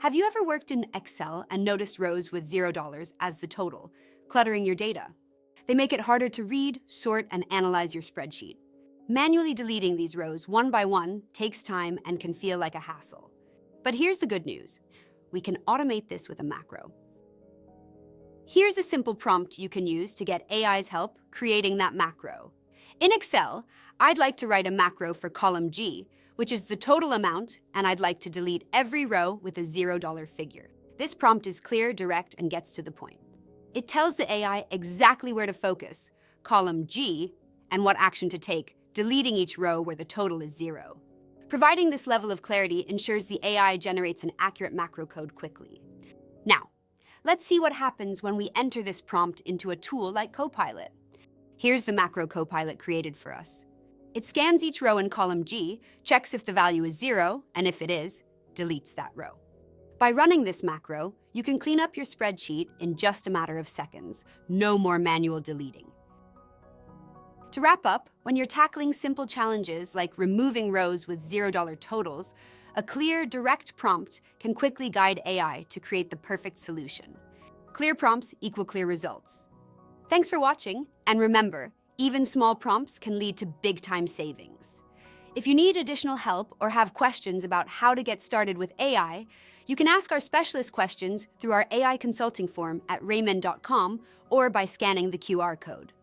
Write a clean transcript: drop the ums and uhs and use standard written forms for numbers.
Have you ever worked in Excel and noticed rows with $0 as the total, cluttering your data? They make it harder to read, sort, and analyze your spreadsheet. Manually deleting these rows one by one takes time and can feel like a hassle. But here's the good news. We can automate this with a macro. Here's a simple prompt you can use to get AI's help creating that macro. In Excel, I'd like to write a macro for column G, which is the total amount, and I'd like to delete every row with a $0 figure. This prompt is clear, direct, and gets to the point. It tells the AI exactly where to focus, column G, and what action to take, deleting each row where the total is 0. Providing this level of clarity ensures the AI generates an accurate macro code quickly. Now, let's see what happens when we enter this prompt into a tool like Copilot. Here's the macro Copilot created for us. It scans each row in column G, checks if the value is 0, and if it is, deletes that row. By running this macro, you can clean up your spreadsheet in just a matter of seconds. No more manual deleting. To wrap up, when you're tackling simple challenges like removing rows with $0 totals, a clear, direct prompt can quickly guide AI to create the perfect solution. Clear prompts equal clear results. Thanks for watching, and remember, even small prompts can lead to big-time savings. If you need additional help or have questions about how to get started with AI, you can ask our specialist questions through our AI consulting form at raymond.com or by scanning the QR code.